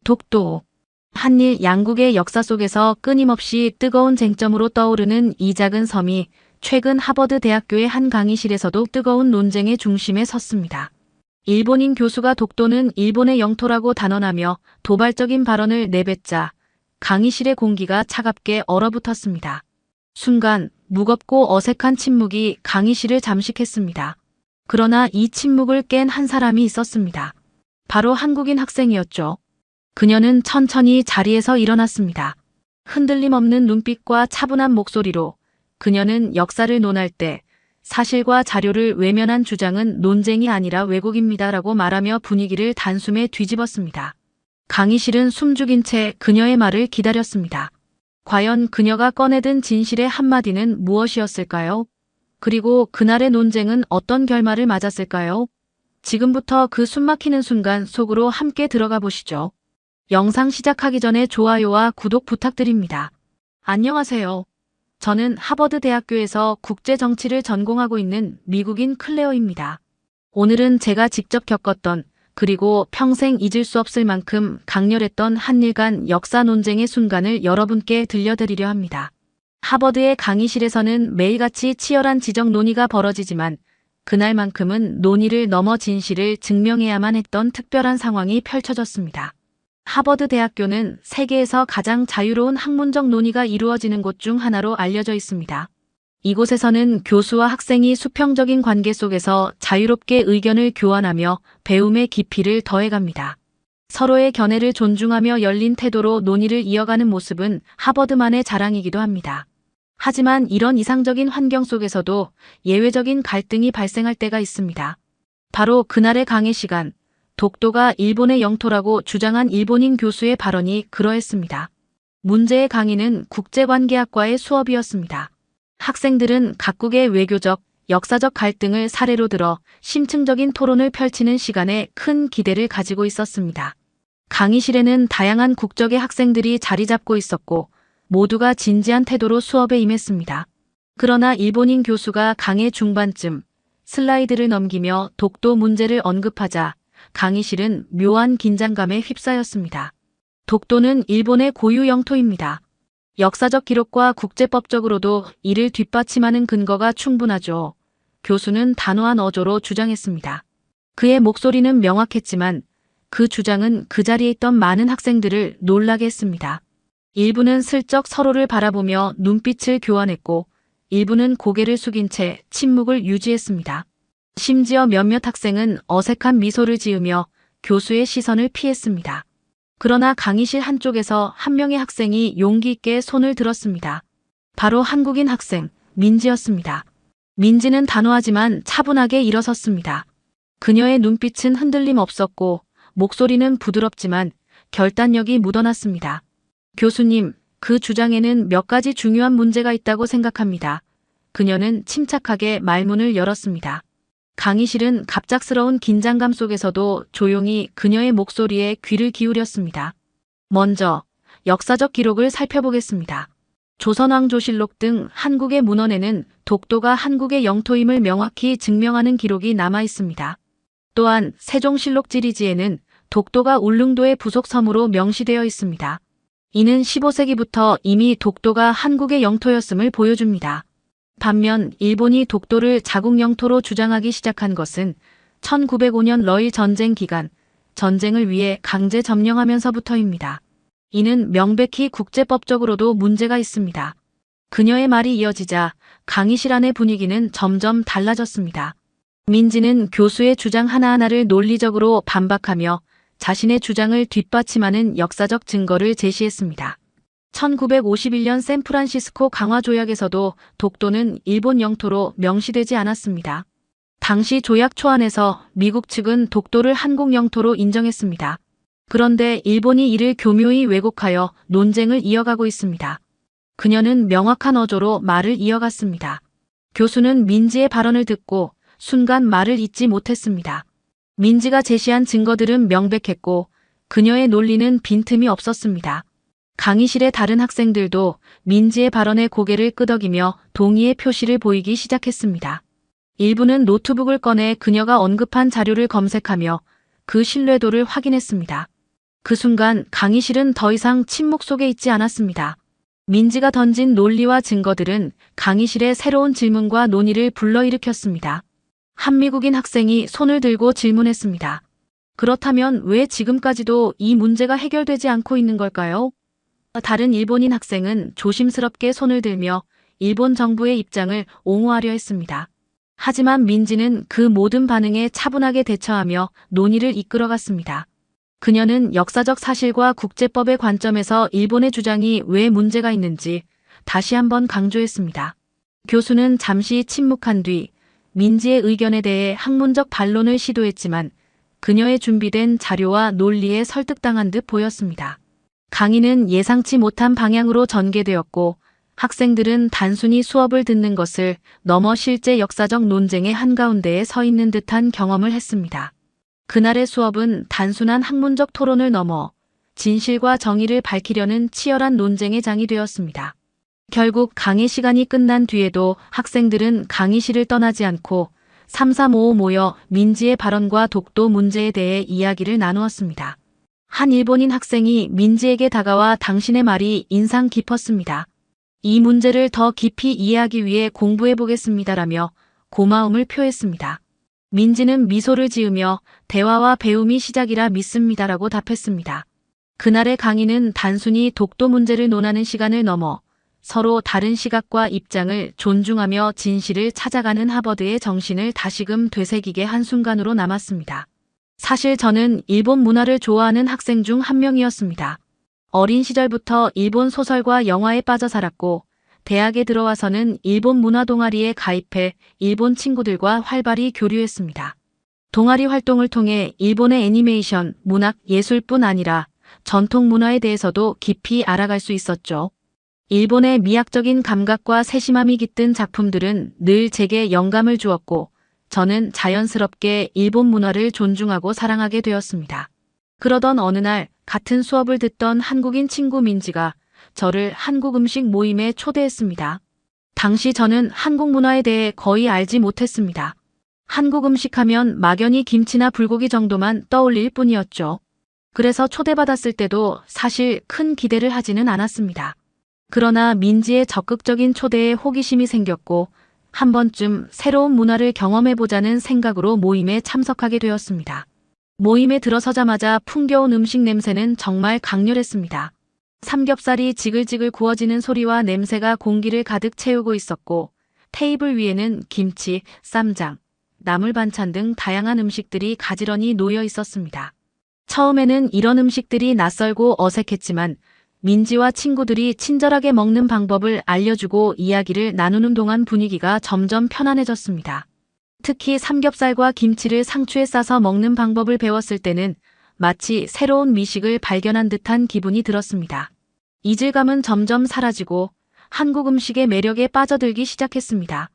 독도. 한일 양국의 역사 속에서 끊임없이 뜨거운 쟁점으로 떠오르는 이 작은 섬이 최근 하버드 대학교의 한 강의실에서도 뜨거운 논쟁의 중심에 섰습니다. 일본인 교수가 독도는 일본의 영토라고 단언하며 도발적인 발언을 내뱉자 강의실의 공기가 차갑게 얼어붙었습니다. 순간 무겁고 어색한 침묵이 강의실을 잠식했습니다. 그러나 이 침묵을 깬 한 사람이 있었습니다. 바로 한국인 학생이었죠. 그녀는 천천히 자리에서 일어났습니다. 흔들림 없는 눈빛과 차분한 목소리로 그녀는 역사를 논할 때 사실과 자료를 외면한 주장은 논쟁이 아니라 왜곡입니다라고 말하며 분위기를 단숨에 뒤집었습니다. 강의실은 숨죽인 채 그녀의 말을 기다렸습니다. 과연 그녀가 꺼내든 진실의 한마디는 무엇이었을까요? 그리고 그날의 논쟁은 어떤 결말을 맞았을까요? 지금부터 그 숨막히는 순간 속으로 함께 들어가 보시죠. 영상 시작하기 전에 좋아요와 구독 부탁드립니다. 안녕하세요. 저는 하버드 대학교에서 국제정치를 전공하고 있는 미국인 클레어입니다. 오늘은 제가 직접 겪었던 그리고 평생 잊을 수 없을 만큼 강렬했던 한일 간 역사 논쟁의 순간을 여러분께 들려드리려 합니다. 하버드의 강의실에서는 매일같이 치열한 지적 논의가 벌어지지만 그날만큼은 논의를 넘어 진실을 증명해야만 했던 특별한 상황이 펼쳐졌습니다. 하버드 대학교는 세계에서 가장 자유로운 학문적 논의가 이루어지는 곳 중 하나로 알려져 있습니다. 이곳에서는 교수와 학생이 수평적인 관계 속에서 자유롭게 의견을 교환하며 배움의 깊이를 더해갑니다. 서로의 견해를 존중하며 열린 태도로 논의를 이어가는 모습은 하버드만의 자랑이기도 합니다. 하지만 이런 이상적인 환경 속에서도 예외적인 갈등이 발생할 때가 있습니다. 바로 그날의 강의 시간, 독도가 일본의 영토라고 주장한 일본인 교수의 발언이 그러했습니다. 문제의 강의는 국제관계학과의 수업이었습니다. 학생들은 각국의 외교적, 역사적 갈등을 사례로 들어 심층적인 토론을 펼치는 시간에 큰 기대를 가지고 있었습니다. 강의실에는 다양한 국적의 학생들이 자리 잡고 있었고 모두가 진지한 태도로 수업에 임했습니다. 그러나 일본인 교수가 강의 중반쯤 슬라이드를 넘기며 독도 문제를 언급하자 강의실은 묘한 긴장감에 휩싸였습니다. 독도는 일본의 고유 영토입니다. 역사적 기록과 국제법적으로도 이를 뒷받침하는 근거가 충분하죠. 교수는 단호한 어조로 주장했습니다. 그의 목소리는 명확했지만 그 주장은 그 자리에 있던 많은 학생들을 놀라게 했습니다. 일부는 슬쩍 서로를 바라보며 눈빛을 교환했고 일부는 고개를 숙인 채 침묵을 유지했습니다. 심지어 몇몇 학생은 어색한 미소를 지으며 교수의 시선을 피했습니다. 그러나 강의실 한쪽에서 한 명의 학생이 용기 있게 손을 들었습니다. 바로 한국인 학생, 민지였습니다. 민지는 단호하지만 차분하게 일어섰습니다. 그녀의 눈빛은 흔들림 없었고 목소리는 부드럽지만 결단력이 묻어났습니다. 교수님, 그 주장에는 몇 가지 중요한 문제가 있다고 생각합니다. 그녀는 침착하게 말문을 열었습니다. 강의실은 갑작스러운 긴장감 속에서도 조용히 그녀의 목소리에 귀를 기울였습니다. 먼저 역사적 기록을 살펴보겠습니다. 조선왕조실록 등 한국의 문헌에는 독도가 한국의 영토임을 명확히 증명하는 기록이 남아 있습니다. 또한 세종실록 지리지에는 독도가 울릉도의 부속 섬으로 명시되어 있습니다. 이는 15세기부터 이미 독도가 한국의 영토였음을 보여줍니다. 반면 일본이 독도를 자국 영토로 주장하기 시작한 것은 1905년 러일 전쟁 기간 전쟁을 위해 강제 점령하면서부터입니다. 이는 명백히 국제법적으로도 문제가 있습니다. 그녀의 말이 이어지자 강의실 안의 분위기는 점점 달라졌습니다. 민지는 교수의 주장 하나하나를 논리적으로 반박하며 자신의 주장을 뒷받침하는 역사적 증거를 제시했습니다. 1951년 샌프란시스코 강화조약에서도 독도는 일본 영토로 명시되지 않았습니다. 당시 조약 초안에서 미국 측은 독도를 한국 영토로 인정했습니다. 그런데 일본이 이를 교묘히 왜곡하여 논쟁을 이어가고 있습니다. 그녀는 명확한 어조로 말을 이어갔습니다. 교수는 민지의 발언을 듣고 순간 말을 잇지 못했습니다. 민지가 제시한 증거들은 명백했고 그녀의 논리는 빈틈이 없었습니다. 강의실의 다른 학생들도 민지의 발언에 고개를 끄덕이며 동의의 표시를 보이기 시작했습니다. 일부는 노트북을 꺼내 그녀가 언급한 자료를 검색하며 그 신뢰도를 확인했습니다. 그 순간 강의실은 더 이상 침묵 속에 있지 않았습니다. 민지가 던진 논리와 증거들은 강의실의 새로운 질문과 논의를 불러일으켰습니다. 한 미국인 학생이 손을 들고 질문했습니다. 그렇다면 왜 지금까지도 이 문제가 해결되지 않고 있는 걸까요? 다른 일본인 학생은 조심스럽게 손을 들며 일본 정부의 입장을 옹호하려 했습니다. 하지만 민지는 그 모든 반응에 차분하게 대처하며 논의를 이끌어갔습니다. 그녀는 역사적 사실과 국제법의 관점에서 일본의 주장이 왜 문제가 있는지 다시 한번 강조했습니다. 교수는 잠시 침묵한 뒤 민지의 의견에 대해 학문적 반론을 시도했지만 그녀의 준비된 자료와 논리에 설득당한 듯 보였습니다. 강의는 예상치 못한 방향으로 전개되었고 학생들은 단순히 수업을 듣는 것을 넘어 실제 역사적 논쟁의 한가운데에 서 있는 듯한 경험을 했습니다. 그날의 수업은 단순한 학문적 토론을 넘어 진실과 정의를 밝히려는 치열한 논쟁의 장이 되었습니다. 결국 강의 시간이 끝난 뒤에도 학생들은 강의실을 떠나지 않고 335 모여 민지의 발언과 독도 문제에 대해 이야기를 나누었습니다. 한 일본인 학생이 민지에게 다가와 당신의 말이 인상 깊었습니다. 이 문제를 더 깊이 이해하기 위해 공부해 보겠습니다라며 고마움을 표했습니다. 민지는 미소를 지으며 대화와 배움이 시작이라 믿습니다라고 답했습니다. 그날의 강의는 단순히 독도 문제를 논하는 시간을 넘어 서로 다른 시각과 입장을 존중하며 진실을 찾아가는 하버드의 정신을 다시금 되새기게 한 순간으로 남았습니다. 사실 저는 일본 문화를 좋아하는 학생 중 한 명이었습니다. 어린 시절부터 일본 소설과 영화에 빠져 살았고 대학에 들어와서는 일본 문화 동아리에 가입해 일본 친구들과 활발히 교류했습니다. 동아리 활동을 통해 일본의 애니메이션, 문학, 예술뿐 아니라 전통 문화에 대해서도 깊이 알아갈 수 있었죠. 일본의 미학적인 감각과 세심함이 깃든 작품들은 늘 제게 영감을 주었고 저는 자연스럽게 일본 문화를 존중하고 사랑하게 되었습니다. 그러던 어느 날 같은 수업을 듣던 한국인 친구 민지가 저를 한국 음식 모임에 초대했습니다. 당시 저는 한국 문화에 대해 거의 알지 못했습니다. 한국 음식 하면 막연히 김치나 불고기 정도만 떠올릴 뿐이었죠. 그래서 초대받았을 때도 사실 큰 기대를 하지는 않았습니다. 그러나 민지의 적극적인 초대에 호기심이 생겼고 한 번쯤 새로운 문화를 경험해보자는 생각으로 모임에 참석하게 되었습니다. 모임에 들어서자마자 풍겨온 음식 냄새는 정말 강렬했습니다. 삼겹살이 지글지글 구워지는 소리와 냄새가 공기를 가득 채우고 있었고 테이블 위에는 김치, 쌈장, 나물 반찬 등 다양한 음식들이 가지런히 놓여 있었습니다. 처음에는 이런 음식들이 낯설고 어색했지만 민지와 친구들이 친절하게 먹는 방법을 알려주고 이야기를 나누는 동안 분위기가 점점 편안해졌습니다. 특히 삼겹살과 김치를 상추에 싸서 먹는 방법을 배웠을 때는 마치 새로운 미식을 발견한 듯한 기분이 들었습니다. 이질감은 점점 사라지고 한국 음식의 매력에 빠져들기 시작했습니다.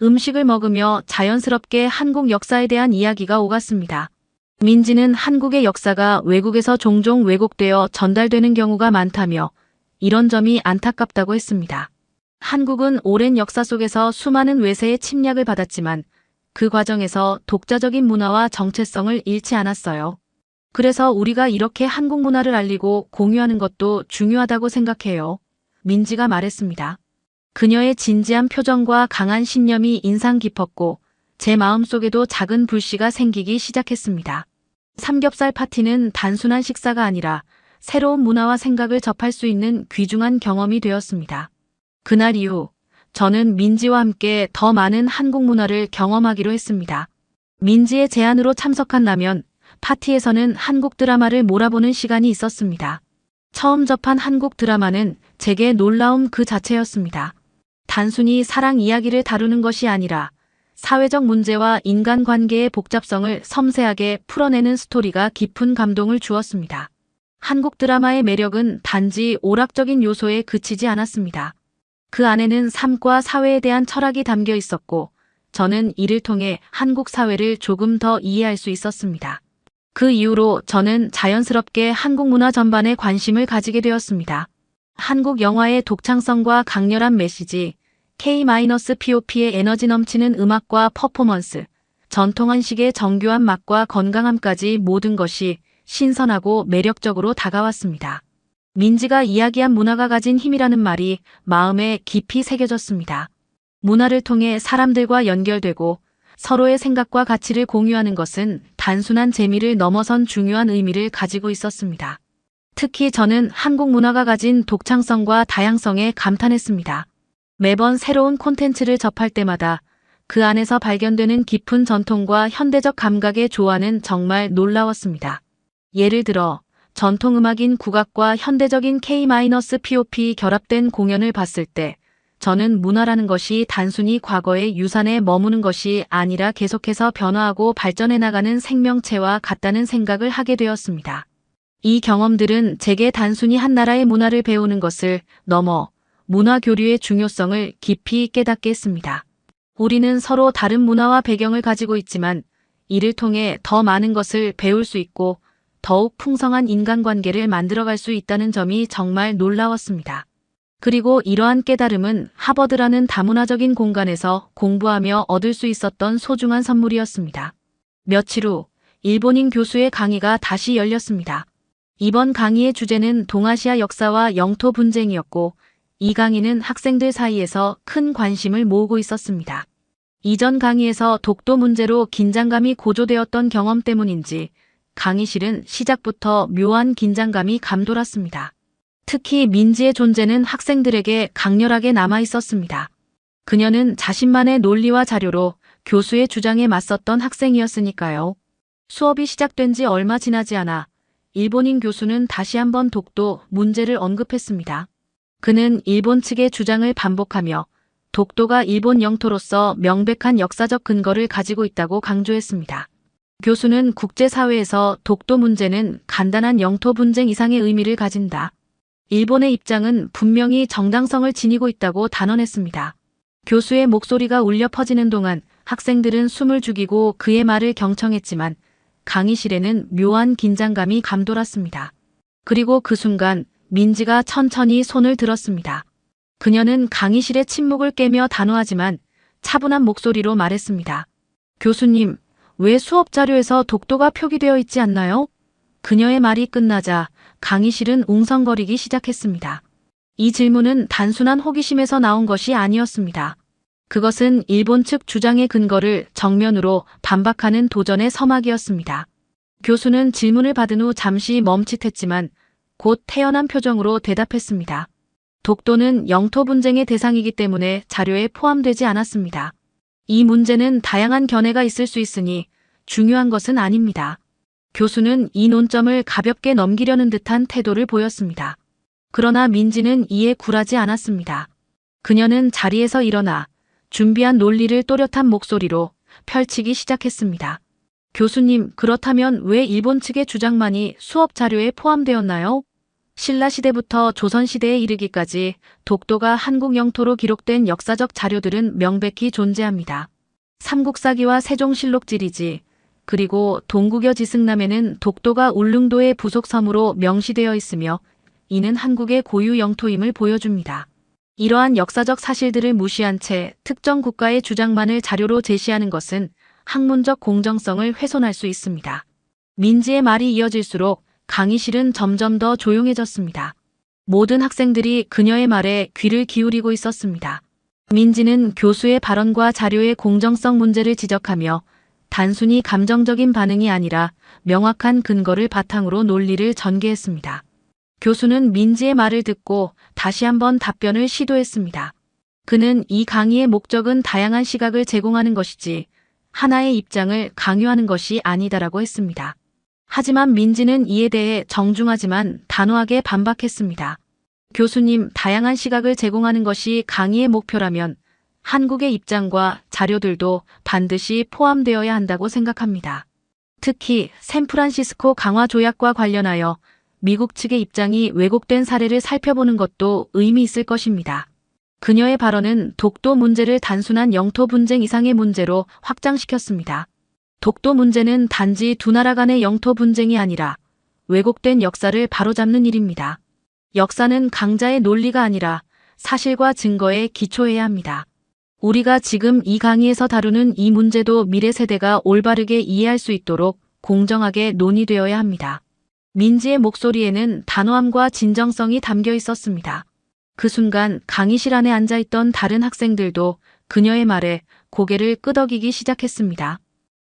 음식을 먹으며 자연스럽게 한국 역사에 대한 이야기가 오갔습니다. 민지는 한국의 역사가 외국에서 종종 왜곡되어 전달되는 경우가 많다며 이런 점이 안타깝다고 했습니다. 한국은 오랜 역사 속에서 수많은 외세의 침략을 받았지만 그 과정에서 독자적인 문화와 정체성을 잃지 않았어요. 그래서 우리가 이렇게 한국 문화를 알리고 공유하는 것도 중요하다고 생각해요. 민지가 말했습니다. 그녀의 진지한 표정과 강한 신념이 인상 깊었고 제 마음속에도 작은 불씨가 생기기 시작했습니다. 삼겹살 파티는 단순한 식사가 아니라 새로운 문화와 생각을 접할 수 있는 귀중한 경험이 되었습니다. 그날 이후 저는 민지와 함께 더 많은 한국 문화를 경험하기로 했습니다. 민지의 제안으로 참석한다면 파티에서는 한국 드라마를 몰아보는 시간이 있었습니다. 처음 접한 한국 드라마는 제게 놀라움 그 자체였습니다. 단순히 사랑 이야기를 다루는 것이 아니라 사회적 문제와 인간관계의 복잡성을 섬세하게 풀어내는 스토리가 깊은 감동을 주었습니다. 한국 드라마의 매력은 단지 오락적인 요소에 그치지 않았습니다. 그 안에는 삶과 사회에 대한 철학이 담겨 있었고 저는 이를 통해 한국 사회를 조금 더 이해할 수 있었습니다. 그 이후로 저는 자연스럽게 한국 문화 전반에 관심을 가지게 되었습니다. 한국 영화의 독창성과 강렬한 메시지, K-POP의 에너지 넘치는 음악과 퍼포먼스, 전통 한식의 정교한 맛과 건강함까지 모든 것이 신선하고 매력적으로 다가왔습니다. 민지가 이야기한 문화가 가진 힘이라는 말이 마음에 깊이 새겨졌습니다. 문화를 통해 사람들과 연결되고 서로의 생각과 가치를 공유하는 것은 단순한 재미를 넘어선 중요한 의미를 가지고 있었습니다. 특히 저는 한국 문화가 가진 독창성과 다양성에 감탄했습니다. 매번 새로운 콘텐츠를 접할 때마다 그 안에서 발견되는 깊은 전통과 현대적 감각의 조화는 정말 놀라웠습니다. 예를 들어 전통음악인 국악과 현대적인 K-POP 결합된 공연을 봤을 때 저는 문화라는 것이 단순히 과거의 유산에 머무는 것이 아니라 계속해서 변화하고 발전해 나가는 생명체와 같다는 생각을 하게 되었습니다. 이 경험들은 제게 단순히 한 나라의 문화를 배우는 것을 넘어 문화 교류의 중요성을 깊이 깨닫게 했습니다. 우리는 서로 다른 문화와 배경을 가지고 있지만 이를 통해 더 많은 것을 배울 수 있고 더욱 풍성한 인간관계를 만들어갈 수 있다는 점이 정말 놀라웠습니다. 그리고 이러한 깨달음은 하버드라는 다문화적인 공간에서 공부하며 얻을 수 있었던 소중한 선물이었습니다. 며칠 후 일본인 교수의 강의가 다시 열렸습니다. 이번 강의의 주제는 동아시아 역사와 영토 분쟁이었고 이 강의는 학생들 사이에서 큰 관심을 모으고 있었습니다. 이전 강의에서 독도 문제로 긴장감이 고조되었던 경험 때문인지 강의실은 시작부터 묘한 긴장감이 감돌았습니다. 특히 민지의 존재는 학생들에게 강렬하게 남아 있었습니다. 그녀는 자신만의 논리와 자료로 교수의 주장에 맞섰던 학생이었으니까요. 수업이 시작된 지 얼마 지나지 않아 일본인 교수는 다시 한번 독도 문제를 언급했습니다. 그는 일본 측의 주장을 반복하며 독도가 일본 영토로서 명백한 역사적 근거를 가지고 있다고 강조했습니다. 교수는 국제사회에서 독도 문제는 간단한 영토 분쟁 이상의 의미를 가진다. 일본의 입장은 분명히 정당성을 지니고 있다고 단언했습니다. 교수의 목소리가 울려 퍼지는 동안 학생들은 숨을 죽이고 그의 말을 경청했지만 강의실에는 묘한 긴장감이 감돌았습니다. 그리고 그 순간 민지가 천천히 손을 들었습니다. 그녀는 강의실의 침묵을 깨며 단호하지만 차분한 목소리로 말했습니다. 교수님, 왜 수업 자료에서 독도가 표기되어 있지 않나요? 그녀의 말이 끝나자 강의실은 웅성거리기 시작했습니다. 이 질문은 단순한 호기심에서 나온 것이 아니었습니다. 그것은 일본 측 주장의 근거를 정면으로 반박하는 도전의 서막이었습니다. 교수는 질문을 받은 후 잠시 멈칫했지만 곧 태연한 표정으로 대답했습니다. 독도는 영토 분쟁의 대상이기 때문에 자료에 포함되지 않았습니다. 이 문제는 다양한 견해가 있을 수 있으니 중요한 것은 아닙니다. 교수는 이 논점을 가볍게 넘기려는 듯한 태도를 보였습니다. 그러나 민지는 이에 굴하지 않았습니다. 그녀는 자리에서 일어나 준비한 논리를 또렷한 목소리로 펼치기 시작했습니다. 교수님, 그렇다면 왜 일본 측의 주장만이 수업 자료에 포함되었나요? 신라시대부터 조선시대에 이르기까지 독도가 한국 영토로 기록된 역사적 자료들은 명백히 존재합니다. 삼국사기와 세종실록지리지, 그리고 동국여 지승남에는 독도가 울릉도의 부속 섬으로 명시되어 있으며 이는 한국의 고유 영토임을 보여줍니다. 이러한 역사적 사실들을 무시한 채 특정 국가의 주장만을 자료로 제시하는 것은 학문적 공정성을 훼손할 수 있습니다. 민지의 말이 이어질수록 강의실은 점점 더 조용해졌습니다. 모든 학생들이 그녀의 말에 귀를 기울이고 있었습니다. 민지는 교수의 발언과 자료의 공정성 문제를 지적하며 단순히 감정적인 반응이 아니라 명확한 근거를 바탕으로 논리를 전개했습니다. 교수는 민지의 말을 듣고 다시 한번 답변을 시도했습니다. 그는 이 강의의 목적은 다양한 시각을 제공하는 것이지 하나의 입장을 강요하는 것이 아니다라고 했습니다. 하지만 민지는 이에 대해 정중하지만 단호하게 반박했습니다. 교수님, 다양한 시각을 제공하는 것이 강의의 목표라면 한국의 입장과 자료들도 반드시 포함되어야 한다고 생각합니다. 특히 샌프란시스코 강화 조약과 관련하여 미국 측의 입장이 왜곡된 사례를 살펴보는 것도 의미 있을 것입니다. 그녀의 발언은 독도 문제를 단순한 영토 분쟁 이상의 문제로 확장시켰습니다. 독도 문제는 단지 두 나라 간의 영토 분쟁이 아니라 왜곡된 역사를 바로잡는 일입니다. 역사는 강자의 논리가 아니라 사실과 증거에 기초해야 합니다. 우리가 지금 이 강의에서 다루는 이 문제도 미래 세대가 올바르게 이해할 수 있도록 공정하게 논의되어야 합니다. 민지의 목소리에는 단호함과 진정성이 담겨 있었습니다. 그 순간 강의실 안에 앉아있던 다른 학생들도 그녀의 말에 고개를 끄덕이기 시작했습니다.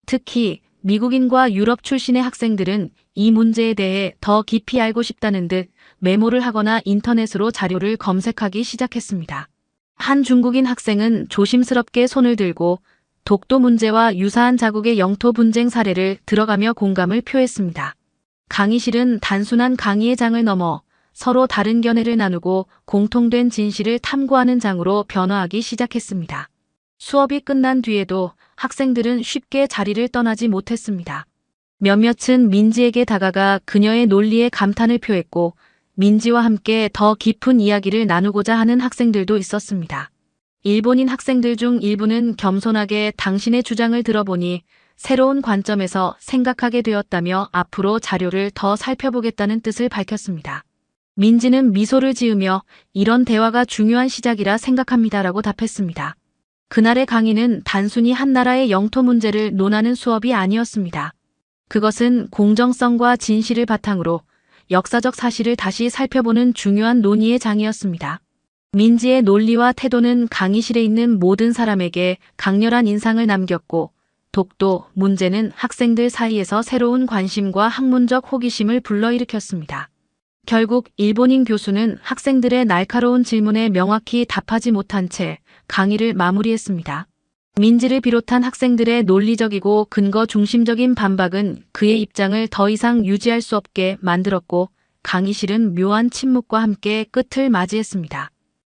특히 미국인과 유럽 출신의 학생들은 이 문제에 대해 더 깊이 알고 싶다는 듯 메모를 하거나 인터넷으로 자료를 검색하기 시작했습니다. 한 중국인 학생은 조심스럽게 손을 들고 독도 문제와 유사한 자국의 영토 분쟁 사례를 들어가며 공감을 표했습니다. 강의실은 단순한 강의의 장을 넘어 서로 다른 견해를 나누고 공통된 진실을 탐구하는 장으로 변화하기 시작했습니다. 수업이 끝난 뒤에도 학생들은 쉽게 자리를 떠나지 못했습니다. 몇몇은 민지에게 다가가 그녀의 논리에 감탄을 표했고 민지와 함께 더 깊은 이야기를 나누고자 하는 학생들도 있었습니다. 일본인 학생들 중 일부는 겸손하게 당신의 주장을 들어보니 새로운 관점에서 생각하게 되었다며 앞으로 자료를 더 살펴보겠다는 뜻을 밝혔습니다. 민지는 미소를 지으며 이런 대화가 중요한 시작이라 생각합니다라고 답했습니다. 그날의 강의는 단순히 한 나라의 영토 문제를 논하는 수업이 아니었습니다. 그것은 공정성과 진실을 바탕으로 역사적 사실을 다시 살펴보는 중요한 논의의 장이었습니다. 민지의 논리와 태도는 강의실에 있는 모든 사람에게 강렬한 인상을 남겼고 독도 문제는 학생들 사이에서 새로운 관심과 학문적 호기심을 불러일으켰습니다. 결국 일본인 교수는 학생들의 날카로운 질문에 명확히 답하지 못한 채 강의를 마무리했습니다. 민지를 비롯한 학생들의 논리적이고 근거 중심적인 반박은 그의 입장을 더 이상 유지할 수 없게 만들었고 강의실은 묘한 침묵과 함께 끝을 맞이했습니다.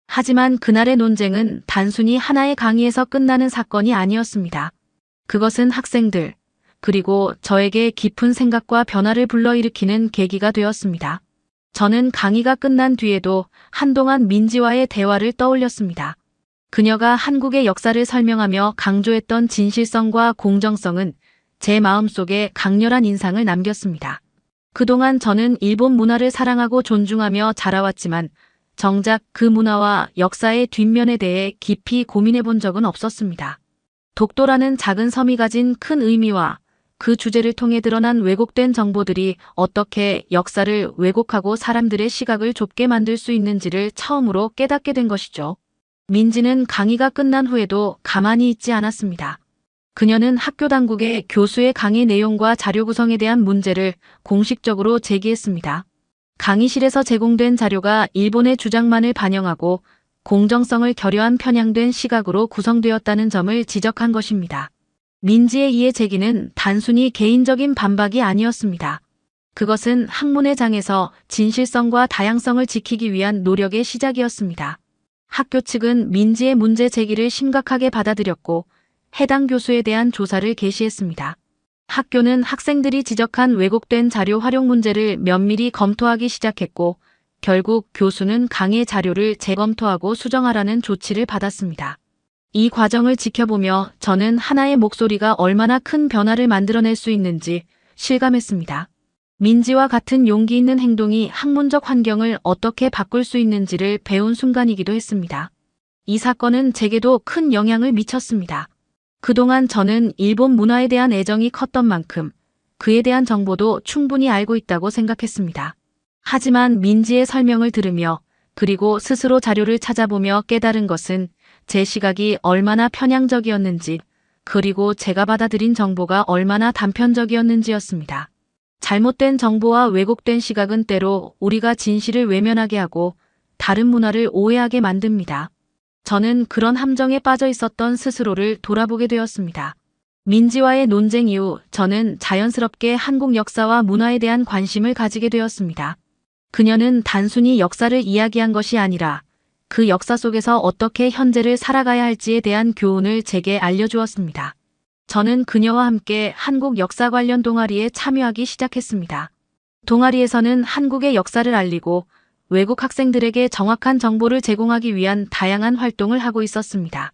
하지만 그날의 논쟁은 단순히 하나의 강의에서 끝나는 사건이 아니었습니다. 그것은 학생들, 그리고 저에게 깊은 생각과 변화를 불러일으키는 계기가 되었습니다. 저는 강의가 끝난 뒤에도 한동안 민지와의 대화를 떠올렸습니다. 그녀가 한국의 역사를 설명하며 강조했던 진실성과 공정성은 제 마음속에 강렬한 인상을 남겼습니다. 그동안 저는 일본 문화를 사랑하고 존중하며 자라왔지만 정작 그 문화와 역사의 뒷면에 대해 깊이 고민해 본 적은 없었습니다. 독도라는 작은 섬이 가진 큰 의미와 그 주제를 통해 드러난 왜곡된 정보들이 어떻게 역사를 왜곡하고 사람들의 시각을 좁게 만들 수 있는지를 처음으로 깨닫게 된 것이죠. 민지는 강의가 끝난 후에도 가만히 있지 않았습니다. 그녀는 학교 당국에 교수의 강의 내용과 자료 구성에 대한 문제를 공식적으로 제기했습니다. 강의실에서 제공된 자료가 일본의 주장만을 반영하고 공정성을 결여한 편향된 시각으로 구성되었다는 점을 지적한 것입니다. 민지의 이해 제기는 단순히 개인적인 반박이 아니었습니다. 그것은 학문의 장에서 진실성과 다양성을 지키기 위한 노력의 시작이었습니다. 학교 측은 민지의 문제 제기를 심각하게 받아들였고 해당 교수에 대한 조사를 개시했습니다. 학교는 학생들이 지적한 왜곡된 자료 활용 문제를 면밀히 검토하기 시작했고 결국 교수는 강의 자료를 재검토하고 수정하라는 조치를 받았습니다. 이 과정을 지켜보며 저는 하나의 목소리가 얼마나 큰 변화를 만들어낼 수 있는지 실감했습니다. 민지와 같은 용기 있는 행동이 학문적 환경을 어떻게 바꿀 수 있는지를 배운 순간이기도 했습니다. 이 사건은 제게도 큰 영향을 미쳤습니다. 그동안 저는 일본 문화에 대한 애정이 컸던 만큼 그에 대한 정보도 충분히 알고 있다고 생각했습니다. 하지만 민지의 설명을 들으며 그리고 스스로 자료를 찾아보며 깨달은 것은 제 시각이 얼마나 편향적이었는지 그리고 제가 받아들인 정보가 얼마나 단편적이었는지였습니다. 잘못된 정보와 왜곡된 시각은 때로 우리가 진실을 외면하게 하고 다른 문화를 오해하게 만듭니다. 저는 그런 함정에 빠져 있었던 스스로를 돌아보게 되었습니다. 민지와의 논쟁 이후 저는 자연스럽게 한국 역사와 문화에 대한 관심을 가지게 되었습니다. 그녀는 단순히 역사를 이야기한 것이 아니라 그 역사 속에서 어떻게 현재를 살아가야 할지에 대한 교훈을 제게 알려주었습니다. 저는 그녀와 함께 한국 역사 관련 동아리에 참여하기 시작했습니다. 동아리에서는 한국의 역사를 알리고 외국 학생들에게 정확한 정보를 제공하기 위한 다양한 활동을 하고 있었습니다.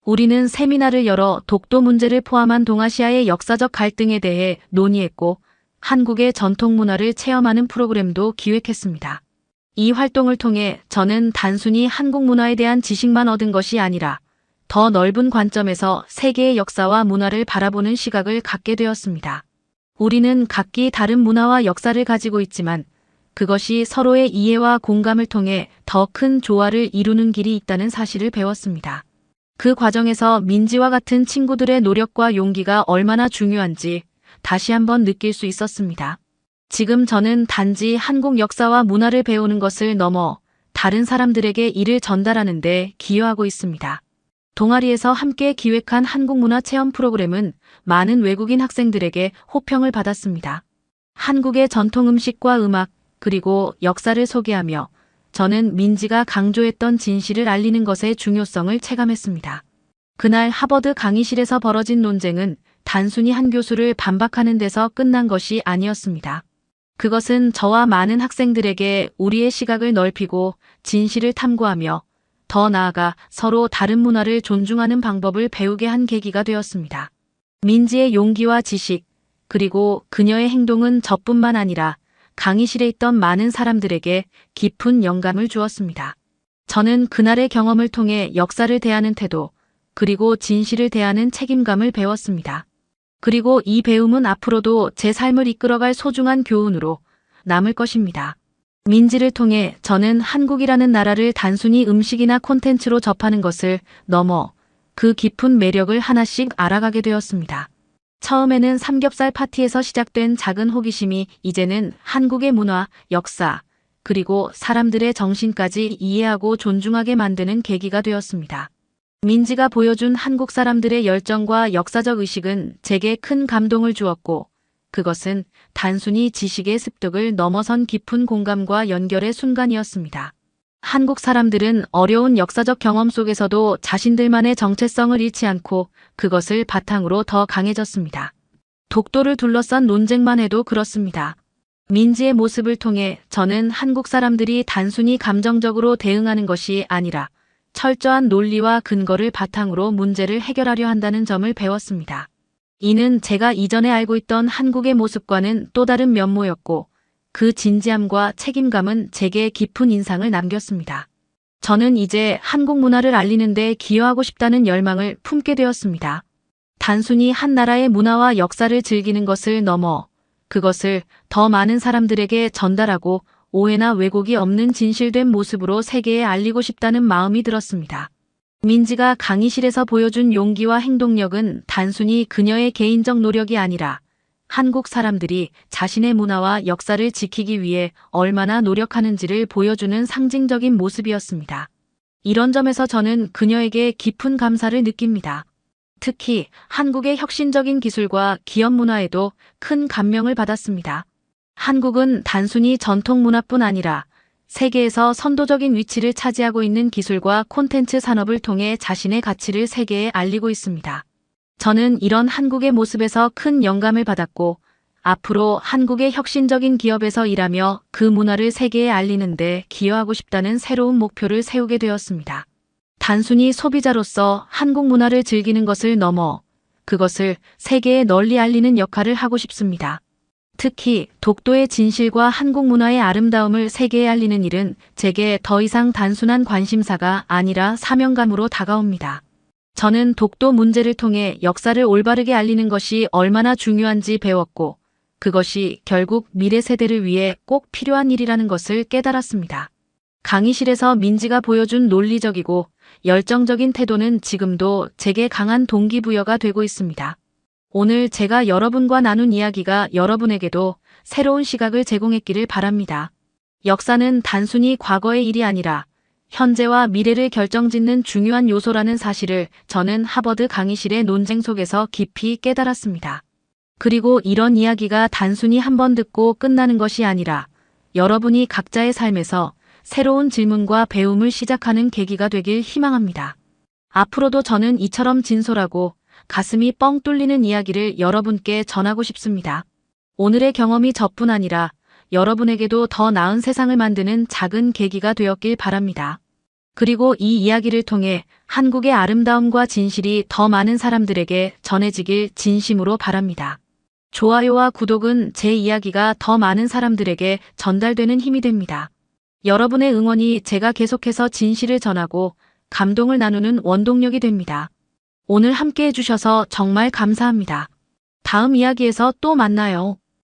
우리는 세미나를 열어 독도 문제를 포함한 동아시아의 역사적 갈등에 대해 논의했고 한국의 전통 문화를 체험하는 프로그램도 기획했습니다. 이 활동을 통해 저는 단순히 한국 문화에 대한 지식만 얻은 것이 아니라 더 넓은 관점에서 세계의 역사와 문화를 바라보는 시각을 갖게 되었습니다. 우리는 각기 다른 문화와 역사를 가지고 있지만 그것이 서로의 이해와 공감을 통해 더 큰 조화를 이루는 길이 있다는 사실을 배웠습니다. 그 과정에서 민지와 같은 친구들의 노력과 용기가 얼마나 중요한지 다시 한번 느낄 수 있었습니다. 지금 저는 단지 한국 역사와 문화를 배우는 것을 넘어 다른 사람들에게 이를 전달하는 데 기여하고 있습니다. 동아리에서 함께 기획한 한국문화 체험 프로그램은 많은 외국인 학생들에게 호평을 받았습니다. 한국의 전통 음식과 음악, 그리고 역사를 소개하며 저는 민지가 강조했던 진실을 알리는 것의 중요성을 체감했습니다. 그날 하버드 강의실에서 벌어진 논쟁은 단순히 한 교수를 반박하는 데서 끝난 것이 아니었습니다. 그것은 저와 많은 학생들에게 우리의 시각을 넓히고 진실을 탐구하며 더 나아가 서로 다른 문화를 존중하는 방법을 배우게 한 계기가 되었습니다. 민지의 용기와 지식, 그리고 그녀의 행동은 저뿐만 아니라 강의실에 있던 많은 사람들에게 깊은 영감을 주었습니다. 저는 그날의 경험을 통해 역사를 대하는 태도, 그리고 진실을 대하는 책임감을 배웠습니다. 그리고 이 배움은 앞으로도 제 삶을 이끌어갈 소중한 교훈으로 남을 것입니다. 민지를 통해 저는 한국이라는 나라를 단순히 음식이나 콘텐츠로 접하는 것을 넘어 그 깊은 매력을 하나씩 알아가게 되었습니다. 처음에는 삼겹살 파티에서 시작된 작은 호기심이 이제는 한국의 문화, 역사, 그리고 사람들의 정신까지 이해하고 존중하게 만드는 계기가 되었습니다. 민지가 보여준 한국 사람들의 열정과 역사적 의식은 제게 큰 감동을 주었고, 그것은 단순히 지식의 습득을 넘어선 깊은 공감과 연결의 순간이었습니다. 한국 사람들은 어려운 역사적 경험 속에서도 자신들만의 정체성을 잃지 않고 그것을 바탕으로 더 강해졌습니다. 독도를 둘러싼 논쟁만 해도 그렇습니다. 민지의 모습을 통해 저는 한국 사람들이 단순히 감정적으로 대응하는 것이 아니라 철저한 논리와 근거를 바탕으로 문제를 해결하려 한다는 점을 배웠습니다. 이는 제가 이전에 알고 있던 한국의 모습과는 또 다른 면모였고, 그 진지함과 책임감은 제게 깊은 인상을 남겼습니다. 저는 이제 한국 문화를 알리는 데 기여하고 싶다는 열망을 품게 되었습니다. 단순히 한 나라의 문화와 역사를 즐기는 것을 넘어 그것을 더 많은 사람들에게 전달하고 오해나 왜곡이 없는 진실된 모습으로 세계에 알리고 싶다는 마음이 들었습니다. 민지가 강의실에서 보여준 용기와 행동력은 단순히 그녀의 개인적 노력이 아니라 한국 사람들이 자신의 문화와 역사를 지키기 위해 얼마나 노력하는지를 보여주는 상징적인 모습이었습니다. 이런 점에서 저는 그녀에게 깊은 감사를 느낍니다. 특히 한국의 혁신적인 기술과 기업 문화에도 큰 감명을 받았습니다. 한국은 단순히 전통 문화뿐 아니라 세계에서 선도적인 위치를 차지하고 있는 기술과 콘텐츠 산업을 통해 자신의 가치를 세계에 알리고 있습니다. 저는 이런 한국의 모습에서 큰 영감을 받았고, 앞으로 한국의 혁신적인 기업에서 일하며 그 문화를 세계에 알리는 데 기여하고 싶다는 새로운 목표를 세우게 되었습니다. 단순히 소비자로서 한국 문화를 즐기는 것을 넘어 그것을 세계에 널리 알리는 역할을 하고 싶습니다. 특히 독도의 진실과 한국 문화의 아름다움을 세계에 알리는 일은 제게 더 이상 단순한 관심사가 아니라 사명감으로 다가옵니다. 저는 독도 문제를 통해 역사를 올바르게 알리는 것이 얼마나 중요한지 배웠고, 그것이 결국 미래 세대를 위해 꼭 필요한 일이라는 것을 깨달았습니다. 강의실에서 민지가 보여준 논리적이고 열정적인 태도는 지금도 제게 강한 동기부여가 되고 있습니다. 오늘 제가 여러분과 나눈 이야기가 여러분에게도 새로운 시각을 제공했기를 바랍니다. 역사는 단순히 과거의 일이 아니라 현재와 미래를 결정짓는 중요한 요소라는 사실을 저는 하버드 강의실의 논쟁 속에서 깊이 깨달았습니다. 그리고 이런 이야기가 단순히 한 번 듣고 끝나는 것이 아니라 여러분이 각자의 삶에서 새로운 질문과 배움을 시작하는 계기가 되길 희망합니다. 앞으로도 저는 이처럼 진솔하고 가슴이 뻥 뚫리는 이야기를 여러분께 전하고 싶습니다. 오늘의 경험이 저뿐 아니라 여러분에게도 더 나은 세상을 만드는 작은 계기가 되었길 바랍니다. 그리고 이 이야기를 통해 한국의 아름다움과 진실이 더 많은 사람들에게 전해지길 진심으로 바랍니다. 좋아요와 구독은 제 이야기가 더 많은 사람들에게 전달되는 힘이 됩니다. 여러분의 응원이 제가 계속해서 진실을 전하고 감동을 나누는 원동력이 됩니다. 오늘 함께 해주셔서 정말 감사합니다. 다음 이야기에서 또 만나요.